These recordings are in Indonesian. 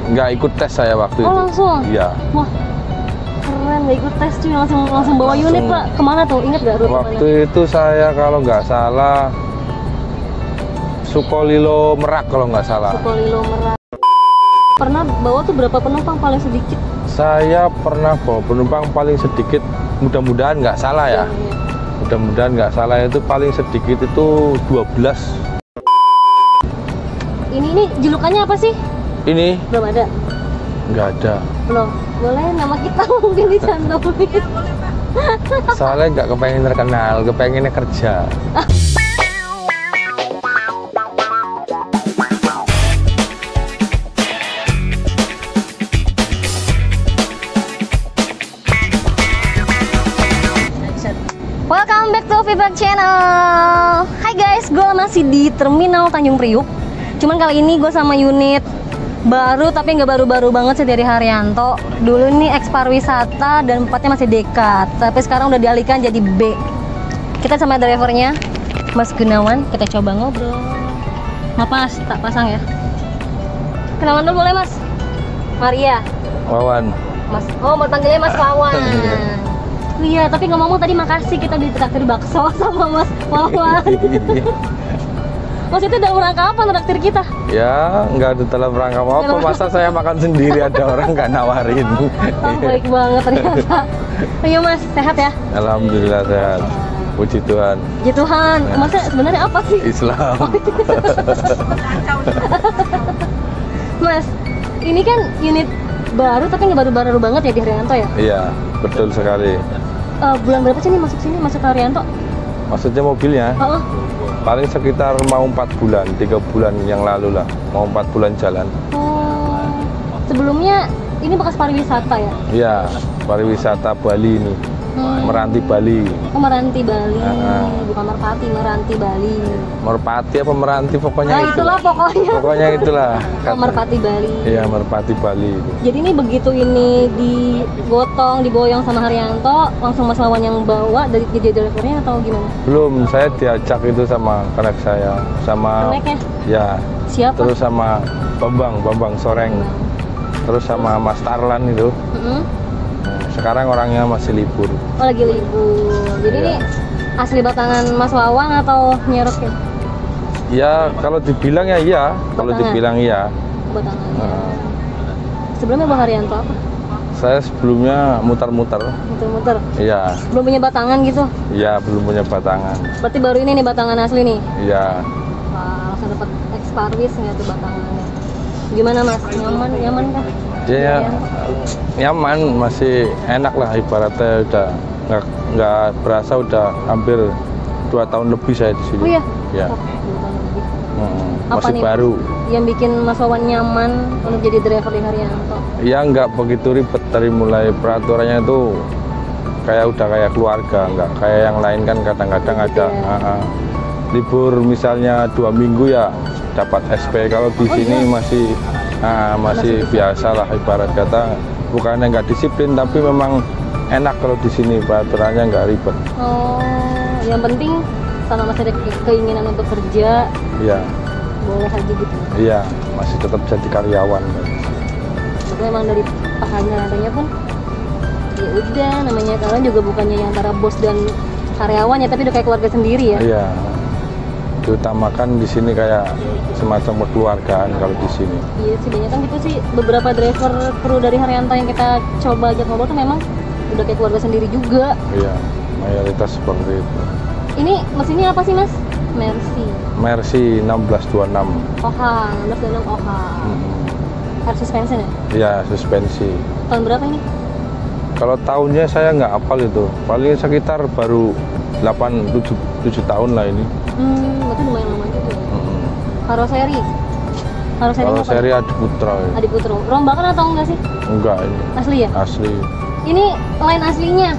Nggak ikut tes saya waktu itu. Langsung? Iya. Wah, keren, nggak ikut tes cuy, langsung bawa unit Pak. Kemana tuh? Ingat nggak rute Waktu mana? itu saya kalau nggak salah Sukolilo Merak kalau nggak salah. Sukolilo Merak. Pernah bawa tuh berapa penumpang paling sedikit? Saya pernah bawa penumpang paling sedikit, mudah-mudahan nggak salah ya. Iya. Mudah-mudahan nggak salah, itu paling sedikit itu 12. Ini julukannya apa sih? Ini Belum ada? nggak ada. Belum. Boleh nama kita mungkin dicantumin. Soalnya nggak kepengen terkenal, kepengennya kerja. Welcome back to Feedback Channel. Hai guys, gue masih di Terminal Tanjung Priuk. Cuman kali ini gue sama unit baru, tapi nggak baru-baru banget sih, dari Haryanto. Dulu nih X Pariwisata dan tempatnya masih dekat, tapi sekarang udah dialihkan jadi B. Kita sama drivernya Mas Gunawan, kita coba ngobrol. Mas, tak pasang ya. Kenalan dulu boleh Mas? Maria. Wawan. Mas, oh mau panggilnya Mas Wawan. Iya, tapi ngomong-ngomong tadi makasih kita ditraktir bakso sama Mas Wawan. Mas itu dalam rangka apa traktir kita? Ya, nggak ada dalam rangka apa-apa. Masa saya makan sendiri ada orang nggak nawarin. Oh, baik banget ternyata. Ayo Mas, sehat ya? Alhamdulillah sehat. Puji Tuhan. Ya Tuhan, Masnya sebenarnya apa sih? Islam. Mas, ini kan unit baru tapi nggak baru-baru banget ya di Haryanto ya? Iya, betul sekali. Bulan berapa sih nih masuk sini, masuk ke Haryanto? Maksudnya mobilnya? Oh, Paling sekitar mau 4 bulan, 3 bulan yang lalu lah. Mau 4 bulan jalan. oh. Sebelumnya ini bekas pariwisata ya? Iya, pariwisata Bali ini. Meranti Bali. Oh, Meranti Bali, bukan Merpati, Meranti Bali. Merpati apa Meranti, pokoknya Nah, itu. itulah pokoknya. Pokoknya itulah. Oh, Merpati Bali. Iya, Merpati Bali. Jadi ini begitu ini digotong, diboyong sama Haryanto, langsung Mas Wawan yang bawa dari jadi drivernya atau gimana? Belum, saya diajak itu sama konek saya, sama Koneknya? ya, Siapa? terus sama Bambang Soreng, terus sama Mas Tarlan itu. Sekarang orangnya masih libur. Oh, lagi libur. Jadi Iya. ini asli Batangan Mas Wawan atau nyerok ya? Ya, kalau dibilang ya iya, kalau Batangan. dibilang iya. Batangan. Nah, Sebelumnya Bang Haryanto apa? saya sebelumnya muter-muter. Muter-muter. Iya, Belum punya Batangan gitu? iya belum punya batangan. Berarti baru ini nih Batangan asli nih? Iya, Wah, langsung dapat X-Parwis nggak tuh Batangannya? Gimana Mas? Nyaman kah? ya nyaman, masih enak lah, ibaratnya udah nggak berasa udah hampir 2 tahun lebih saya di sini. Oh iya? Ya. Oh, 2 tahun lebih. Apa Masih nih baru. yang bikin Mas Wawan nyaman untuk jadi driver di Haryanto? Ya nggak begitu ribet, dari mulai peraturannya itu udah kayak keluarga, nggak kayak yang lain kan kadang-kadang ada libur misalnya 2 minggu ya dapat SP. Kalau di sini masih biasa lah, ibarat kata bukannya nggak disiplin, tapi memang enak kalau di sini peraturannya nggak ribet. Oh, yang penting sama masih ada keinginan untuk kerja, Iya, boleh aja gitu. iya masih tetap jadi karyawan. Tapi memang dari pasangannya pun ya udah, namanya kalian juga bukannya yang antara bos dan karyawan ya, tapi udah kayak keluarga sendiri ya. Iya, diutamakan di sini kayak semacam kekeluargaan kalau di sini. Iya sih, banyak kan gitu sih, beberapa driver kru dari Haryanto yang kita coba ajak ngobrol tuh memang udah kayak keluarga sendiri juga. Iya, mayoritas seperti itu. Ini mesinnya apa sih Mas? Mercy 1626. OH, 1626 OH. Air suspension ya? Iya, suspensi. Tahun berapa ini? Kalau tahunnya saya nggak hafal itu, paling sekitar baru 7 tahun lah ini. Berarti lumayan lama juga ya. Karoseri? Karoserinya apa? Karoseri Adi Putra. Ya. Adi Putro. Rombakan atau enggak sih? Enggak, ini Asli ya? asli. Ini line aslinya.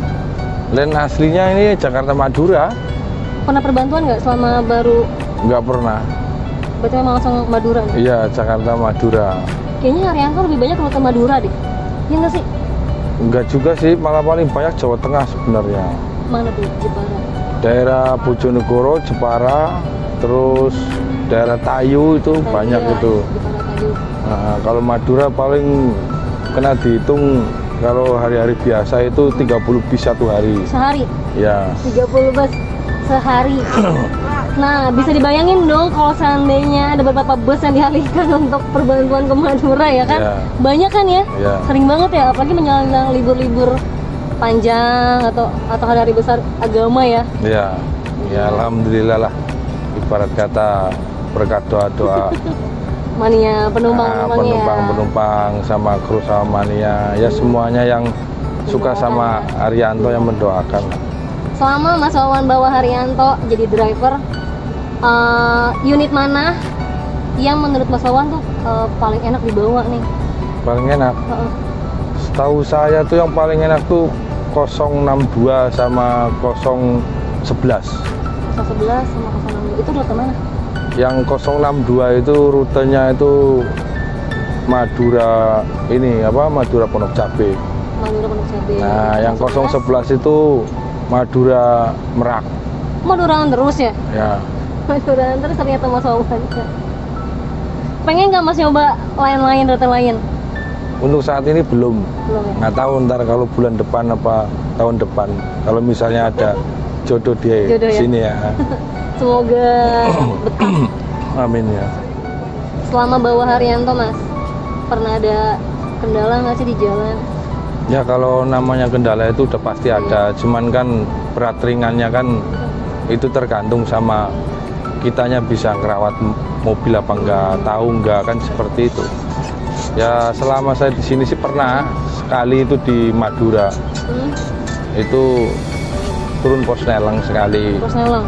Len aslinya ini Jakarta Madura. Pernah perbantuan nggak selama baru? Nggak pernah. Berarti memang langsung Madura nih? Iya, Jakarta Madura. Kayaknya Haryanto lebih banyak rute Madura deh. Iya nggak sih? Enggak juga sih, malah paling banyak Jawa Tengah sebenarnya. Mana tuh? Jepara? Daerah Bojonegoro, Jepara, terus daerah Tayu itu Tayu, banyak ya, itu. Jepara, Tayu. Aduh. Nah, kalau Madura paling kena dihitung kalau hari-hari biasa itu 30 bis satu hari. Sehari? Ya. 30 bus sehari. Nah, bisa dibayangin dong kalau seandainya ada beberapa bus yang dialihkan untuk perbantuan ke Madura ya kan? Ya. Banyak kan ya? Ya. Sering banget ya, apalagi menjelang libur-libur panjang atau hari besar agama ya. Ya. Ya alhamdulillah lah. Ibarat kata berkat doa-doa Mania penumpang-penumpangnya ya. penumpang sama kru sama mania ya semuanya yang suka sama Haryanto yang mendoakan. Selama Mas Wawan bawa Haryanto jadi driver, unit mana yang menurut Mas Wawan tuh paling enak dibawa nih? Paling enak. Setahu saya tuh yang paling enak tuh 062 sama 011. 011 sama 062 itu rute mana? Yang 062 itu rutenya itu Madura ini apa Madura Pondok Cabe. Madura Pondok Cabe. Nah, yang 011 itu Madura Merak. Maduraan terus ya? Ya. Maduraan terus ternyata Mas Wawan. Pengen nggak Mas nyoba lain-lain rute lain? Untuk saat ini belum. Belum ya? Nggak tahu ntar kalau bulan depan apa tahun depan. Kalau misalnya ada jodoh di Jodoh ya? sini ya. Semoga betah. Amin ya. Selama bawa Haryanto Mas, pernah ada kendala nggak sih di jalan? Ya kalau namanya kendala itu udah pasti ada. Cuman kan berat ringannya kan itu tergantung sama kitanya bisa ngerawat mobil apa enggak, tahu enggak kan seperti itu. Ya selama saya di sini sih pernah sekali itu di Madura. Itu turun pos Neleng sekali. Pos Neleng.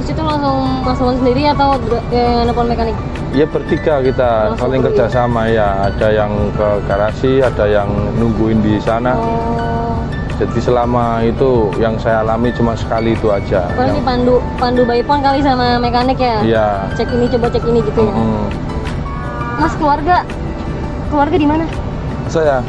Terus itu langsung Mas Wawan sendiri atau nelpon mekanik? Ya bertiga kita Langsung saling pergi. kerjasama ya. Ada yang ke garasi, ada yang nungguin di sana. Oh. Jadi selama itu yang saya alami cuma sekali itu aja. Paling dipandu by phone kali sama mekanik ya? Iya. Cek ini coba cek ini gitu ya. Mas keluarga di mana? Saya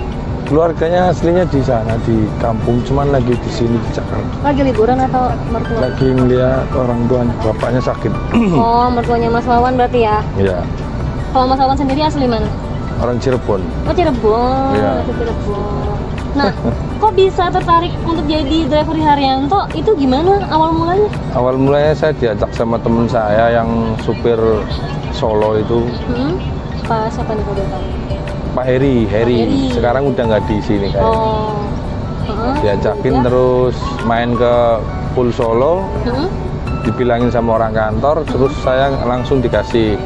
keluarganya aslinya di sana di kampung, cuman lagi di sini di Jakarta. Lagi liburan atau mertua? Lagi ngeliat orang tuanya, bapaknya sakit. Oh, mertuanya Mas Wawan berarti ya? Iya. Kalau Mas Wawan sendiri asli mana? Orang Cirebon. Oh, Cirebon. Iya. Asli Cirebon. Nah, kok bisa tertarik untuk jadi driver di Haryanto? Itu gimana awal mulanya? Awal mulanya saya diajak sama temen saya yang supir Solo itu, Pak siapa nih kalau boleh tahu? Pak Heri. Heri. Sekarang udah nggak di sini kayaknya. Oh. Diajakin Ya. terus main ke Pool Solo, dibilangin sama orang kantor, terus saya langsung dikasih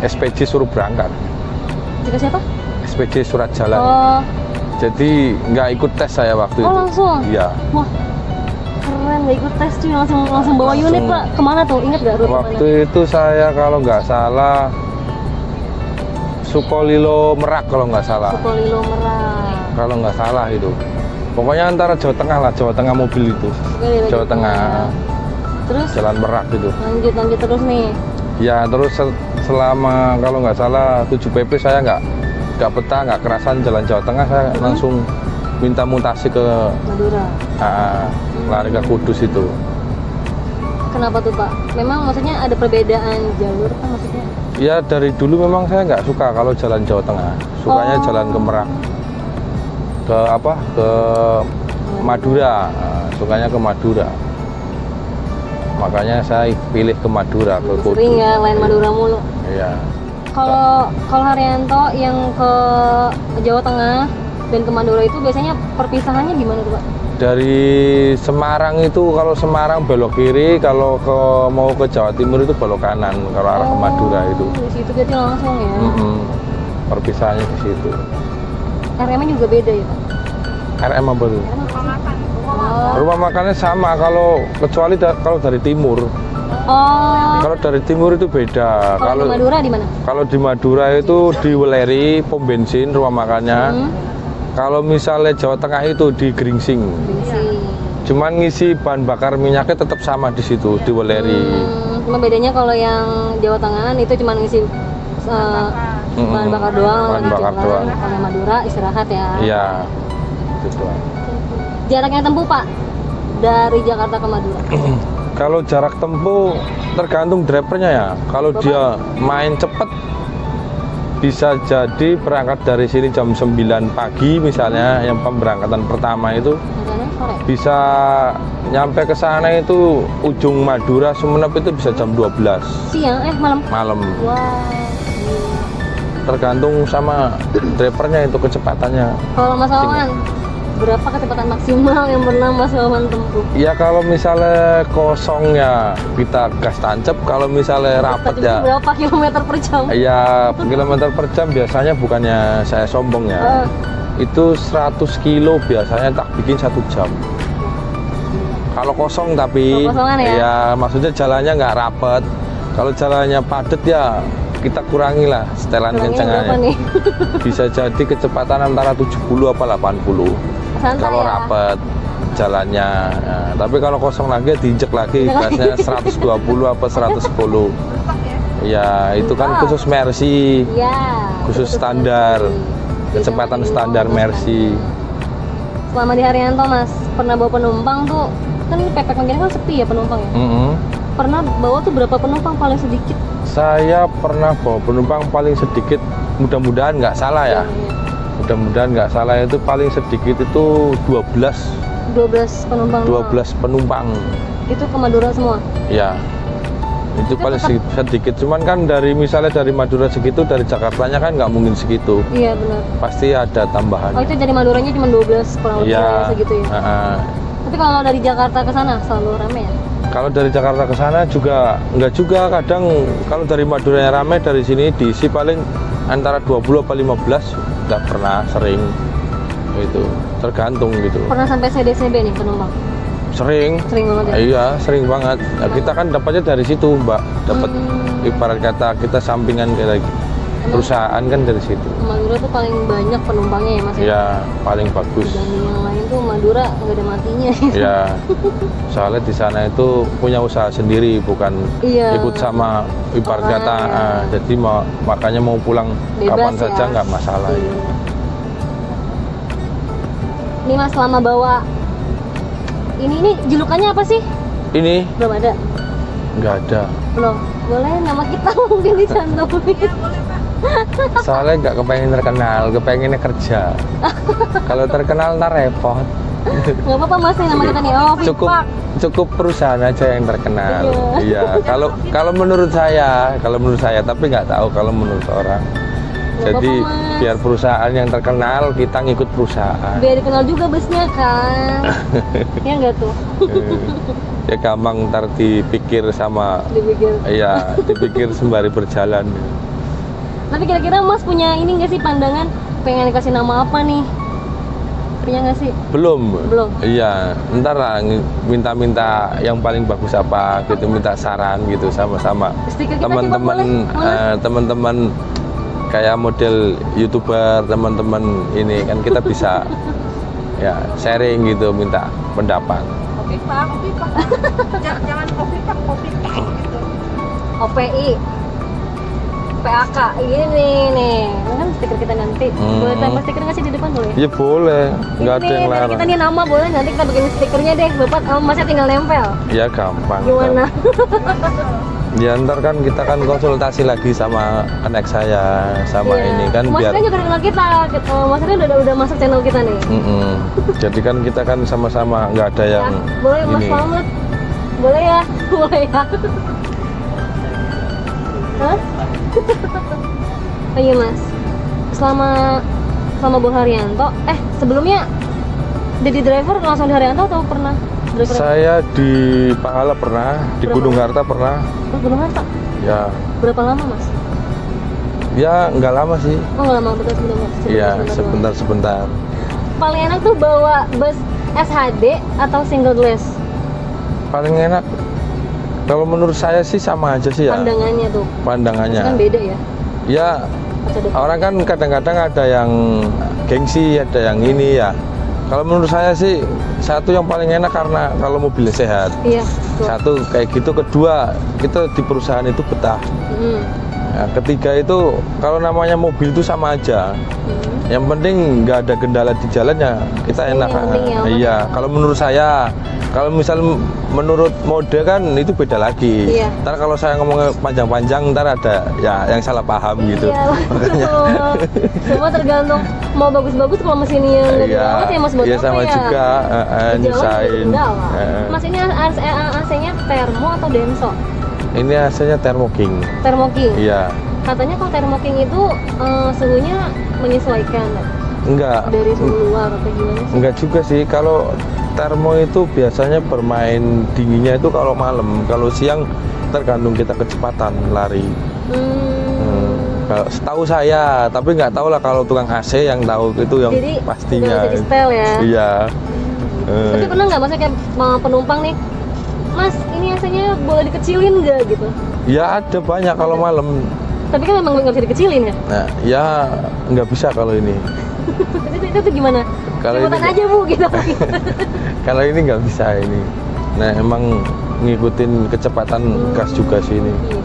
SPJ suruh berangkat. Dikasih apa? SPJ surat jalan. Oh, Jadi nggak ikut tes saya waktu itu. langsung? Iya. Wah, keren, nggak ikut tes cuy, langsung bawa Langsung. unit Pak. Kemana tuh? Ingat nggak rute Waktu mana? itu saya kalau nggak salah Sukolilo Merak kalau nggak salah. Sukolilo Merak. Kalau nggak salah itu. Pokoknya antara Jawa Tengah lah, Jawa Tengah mobil itu. Oke, Jawa Tengah, Terus Jalan Merak gitu. lanjut terus nih. Ya terus selama kalau nggak salah 7 PP saya nggak betah, nggak kerasan jalan Jawa Tengah, saya langsung minta mutasi ke Madura. lari ke Kudus itu. Kenapa tuh Pak? Memang maksudnya ada perbedaan jalur kan maksudnya? Ya dari dulu memang saya nggak suka kalau jalan Jawa Tengah, sukanya jalan ke Merak, ke apa ke Madura. Nah, sukanya ke Madura, makanya saya pilih ke Madura, ke Kudus. Sering ya lain Madura mulu. Iya. Kalau Haryanto yang ke Jawa Tengah dan ke Madura itu biasanya perpisahannya gimana tuh Pak? Dari Semarang itu, kalau Semarang belok kiri, kalau mau ke Jawa Timur itu belok kanan, kalau arah ke Madura itu. Di situ berarti langsung ya. Perpisahannya di situ. RM-nya juga beda ya Pak? RM apa tuh? Oh. Rumah makannya sama, kalau kecuali kalau dari timur. Oh. Kalau dari timur itu beda. Kalau di Madura di mana? Kalau di Madura itu di Weleri, pom bensin rumah makannya. Kalau misalnya Jawa Tengah itu di Gringsing. Bensin. Cuman ngisi bahan bakar minyaknya tetap sama di situ di Weleri. Cuma bedanya kalau yang Jawa Tengah itu cuma ngisi bahan bakar doang, Bahan lagi bakar jalan. doang. Kalau yang Madura istirahat ya. Iya. Itu doang. Jaraknya tempuh Pak dari Jakarta ke Madura. Kalau jarak tempuh tergantung drivernya ya. Kalau dia main cepet Bisa jadi berangkat dari sini jam 9 pagi misalnya, yang pemberangkatan pertama itu Rencana sore. bisa nyampe ke sana itu ujung Madura Sumenep itu bisa jam 12 Siang, malam. malam. Wah. Tergantung sama drivernya itu kecepatannya. Kalau Mas Wawan, berapa kecepatan maksimal yang pernah Mas Wawan tempuh? Ya kalau misalnya kosong ya kita gas tancap, kalau misalnya rapet ya Berapa kilometer per jam? ya kilometer per jam biasanya, bukannya saya sombong ya. Itu 100 kilo biasanya tak bikin 1 jam. Kalau kosong tapi Kalau kosongan ya? maksudnya jalannya nggak rapet. Kalau jalannya padat ya kita kurangi lah setelan Kurangnya berapa kencengannya. nih? Bisa jadi kecepatan antara 70 apa 80 Santai kalau ya? rapet jalannya. Nah, tapi kalau kosong lagi diinjek lagi gasnya 120 apa 110. Ya itu kan Mantap. khusus Mercy, Iya. khusus betul standar, sekali. kecepatan Beda standar dengan Mercy. Selama di Haryanto Mas, pernah bawa penumpang tuh, kan pepek begini kan sepi ya penumpang ya? Mm-mm. Pernah bawa tuh berapa penumpang paling sedikit? Saya pernah bawa penumpang paling sedikit, mudah-mudahan nggak salah ya. Mudah-mudahan nggak salah, itu paling sedikit itu 12 12 penumpang doang. 12 penumpang. Itu ke Madura semua? Ya. Itu paling sedikit. Cuman kan dari misalnya dari Madura segitu, dari Jakartanya kan nggak mungkin segitu. Iya benar. Pasti ada tambahan. Oh itu dari Maduranya cuma 12 kurang lebih Iya. segitu ya? Tapi kalau dari Jakarta ke sana selalu rame ya? Kalau dari Jakarta ke sana juga enggak juga, kadang kalau dari Madura yang ramai, dari sini diisi paling antara 20 atau 15, nggak pernah sering itu, tergantung gitu. Pernah sampai CDCB nih penumpang? Sering Banget ya? iya, sering banget. Ya, kita kan dapatnya dari situ Mbak, dapat ibarat kata kita sampingan kayak lagi perusahaan kan dari situ. Madura tuh paling banyak penumpangnya ya Mas ya? Ya paling bagus. Dibanding yang lain tuh Madura nggak ada matinya. Ya soalnya di sana itu punya usaha sendiri, bukan Iya. ikut sama ibarat Orang, kata ya. jadi makanya mau pulang Bebas kapan ya. saja nggak masalah. Iya. Ini Mas selama bawa ini julukannya apa sih? Ini Belum ada? nggak ada, Belum. Boleh nama kita mungkin dicantumin. soalnya nggak kepengen terkenal, kepengennya kerja. Kalau terkenal ntar repot. Nggak apa-apa Mas, yang nama kita nih. Oh, cukup perusahaan aja yang terkenal. Iya, kalau menurut saya, tapi nggak tahu kalau menurut orang. Nggak Jadi apa-apa, Mas. biar perusahaan yang terkenal, kita ngikut perusahaan. Biar dikenal juga busnya kan. Ya nggak tuh? Ya gampang ntar dipikir sama, Dipikir. iya dipikir sembari berjalan. Tapi kira-kira Mas punya ini nggak sih pandangan pengen dikasih nama apa nih? Punya nggak sih? Belum. Belum. Iya, ntar lah minta yang paling bagus apa gitu, minta saran gitu sama-sama. Stiker kita Teman-teman coba boleh? teman-teman kayak model YouTuber, teman-teman ini kan kita bisa ya sharing gitu, minta pendapat. Kopi pak. Jangan kopi pak gitu. OPI PAK ini nih. Ini kan stiker kita nanti. Boleh tambah stiker nggak sih di depan boleh? Ya boleh, nggak ada Ini yang dari larang. kita nih nama boleh, nanti kita bikin stikernya deh. Bapak sama Masnya tinggal nempel. Ya gampang. Gimana? Ya ntar kan kita kan konsultasi lagi sama anak saya sama Iya. ini kan Mas biar. kan juga kenal kita. Masnya udah masuk channel kita nih. Jadi kan kita kan sama-sama nggak ada yang Ya, boleh Mas ini. Selamat. Boleh ya? Boleh ya? Hah? Oh iya Mas. Selama Bung Haryanto, sebelumnya jadi driver langsung di Haryanto atau pernah driver? Saya di Pangala pernah, di Berapa? Gunung Harta pernah. Oh, Gunung Harta. Ya, Berapa lama Mas? ya nggak lama sih. Oh nggak lama, betul sebentar. Iya, doang. sebentar-sebentar. Paling enak tuh bawa bus SHD atau single glass? Paling enak. Kalau menurut saya sih sama aja sih ya. Pandangannya tuh. Pandangannya. Kan beda ya. Ya, Kaca depan. orang kan kadang-kadang ada yang gengsi, ada yang ini ya. Kalau menurut saya sih satu yang paling enak karena kalau mobilnya sehat. Iya. Betul. Satu kayak gitu, kedua kita di perusahaan itu betah. Nah, ketiga itu kalau namanya mobil itu sama aja. Yang penting nggak ada kendala di jalannya, kita Yang enak. penting ya, Mas. Iya, kalau menurut saya Kalau misal menurut mode kan itu beda lagi. Iya. Ntar kalau saya ngomong panjang-panjang ntar ada ya yang salah paham gitu. Iya, betul. Semua tergantung mau bagus-bagus kalau mesinnya nggak dirawat ya mas buat iya apa sama ya? juga Jalan nyusahin. juga lah. Mas ini AC-nya termo atau denso? Ini hasilnya Thermo King. Thermo King. Iya. Katanya kalau Thermo King itu suhunya menyesuaikan Enggak. dari suhu luar atau gimana sih? Enggak juga sih. Kalau termo itu biasanya bermain dinginnya itu kalau malam. Kalau siang tergantung kita kecepatan lari. Kalau setahu saya, tapi nggak tahu lah kalau tukang AC yang tahu itu yang Jadi pastinya. udah bisa di setel ya? Iya. Tapi pernah nggak maksudnya kayak penumpang nih, Mas ini AC-nya boleh dikecilin nggak gitu? Ya ada banyak kalau malam. Tapi kan memang nggak bisa dikecilin ya? Nah, ya nggak bisa kalau ini. itu gimana? Kalau Cepetan ini- aja bu gitu. Kalau ini nggak bisa ini. Nah, emang ngikutin kecepatan gas juga sih ini. Gitu.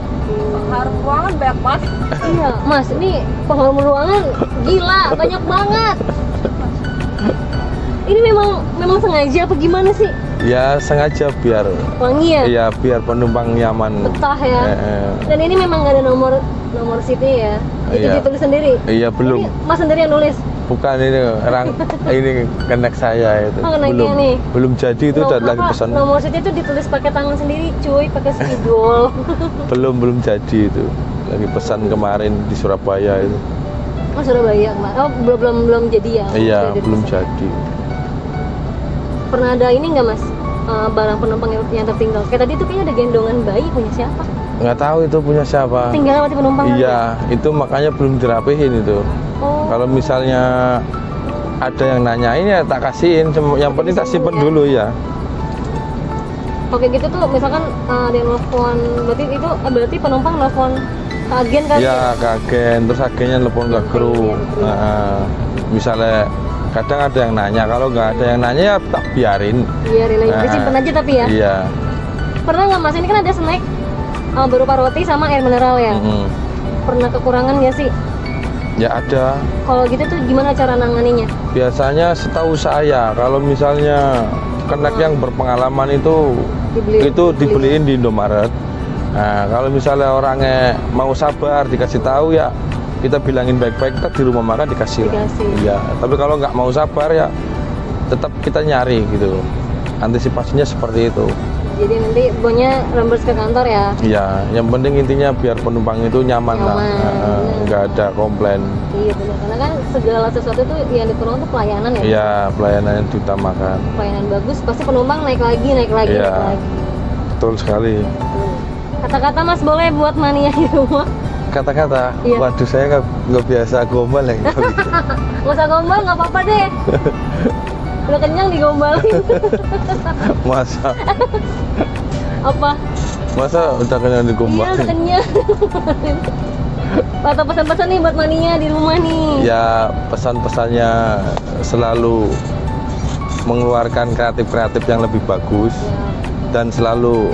Harus ruangan banyak banget. Iya, Mas, ini penghuni ruangan gila, banyak banget. Ini memang sengaja apa gimana sih? Ya sengaja biar Wangi ya? ya biar penumpang nyaman. Betah ya? Dan ini memang nggak ada nomor seatnya ya? Itu Iya. ditulis sendiri? Iya belum. Ini Mas sendiri yang nulis? Bukan ini orang ini kenek saya itu. Oh, keneknya belum. nih. Belum jadi itu udah lagi pesan. Nomor seatnya itu ditulis pakai tangan sendiri cuy, pakai spidol. Belum jadi itu. Lagi pesan kemarin di Surabaya itu. Oh Surabaya kemarin? Oh belum jadi ya? Iya, Udah belum dipesan. jadi. Pernah ada ini nggak Mas? Barang penumpang yang tertinggal? Kayak tadi tuh kayaknya ada gendongan bayi punya siapa? Nggak tahu itu punya siapa. Tinggal berarti penumpang? Iya, itu makanya belum dirapihin itu. Oh. Kalau misalnya ada yang nanyain ya tak kasihin. Yang penting tak simpen ya. dulu ya. Oke gitu tuh misalkan ada yang nelfon, berarti penumpang nelfon ke agen kan? Iya, ke agen, terus agennya telepon ke kru. Iya, ke kru. Nah, misalnya kadang ada yang nanya, kalau nggak ada yang nanya ya tak biarin. Biarin aja, disimpan aja tapi ya. Iya. Pernah nggak Mas? Ini kan ada snack berupa roti sama air mineral ya. Mm-mm. Pernah kekurangan nggak sih? Ya ada. Kalau gitu tuh gimana cara nanganinya? Biasanya setahu saya kalau misalnya kenek yang berpengalaman itu dibeliin di Indomaret. Nah, kalau misalnya orangnya mau sabar dikasih tahu ya kita bilangin baik-baik, kita di rumah makan dikasih. Dikasih. Iya, tapi kalau nggak mau sabar ya tetap kita nyari gitu. Antisipasinya seperti itu. Jadi nanti bonya reimburse ke kantor ya. Iya, yang penting intinya biar penumpang itu nyaman lah. Nyaman. Nggak ada komplain. Iya benar, karena kan segala sesuatu tuh yang diperlukan tuh pelayanan ya. Iya, pelayanan yang diutamakan. Pelayanan bagus, pasti penumpang naik lagi. Iya. Naik lagi. Betul sekali. Kata-kata Mas boleh buat mania di rumah. Kata-kata, Iya. waduh saya nggak biasa gombal ya. Gitu. Nggak usah gombal, nggak apa-apa deh. Udah kenyang digombalin. Masa Apa? udah kenyang Iya, digombalin? udah kenyang. Atau pesan-pesan nih buat mania di rumah nih. Ya pesan-pesannya selalu mengeluarkan kreatif-kreatif yang lebih bagus Ya. dan selalu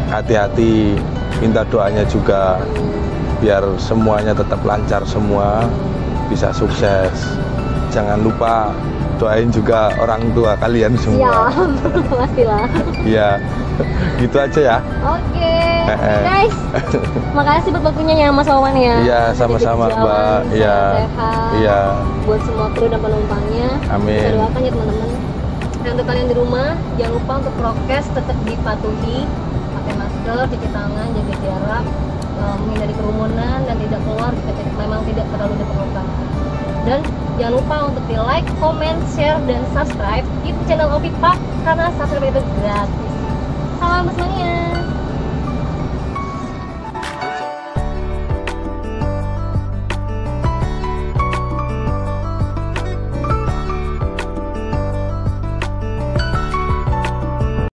hati-hati, minta doanya juga biar semuanya tetap lancar semua, bisa sukses. Jangan lupa doain juga orang tua kalian Iya, semua. pastilah. Iya, gitu aja ya. Oke, guys. Makasih buat waktunya ya Mas Wawan ya. Iya, sama-sama, Hati-hati di jalan, Mbak. Iya. sehat-sehat. Iya. Buat semua kru dan penumpangnya. Amin. Kita doakan ya teman-teman. Dan untuk kalian di rumah, jangan lupa untuk prokes tetap dipatuhi, pakai masker, cuci tangan, jaga jarak, menghindari kerumunan dan tidak keluar jika memang tidak terlalu diperlukan. Dan jangan lupa untuk di like, comment, share, dan subscribe YouTube channel Opi Pak karena subscribe itu gratis. Salam Mas Mania.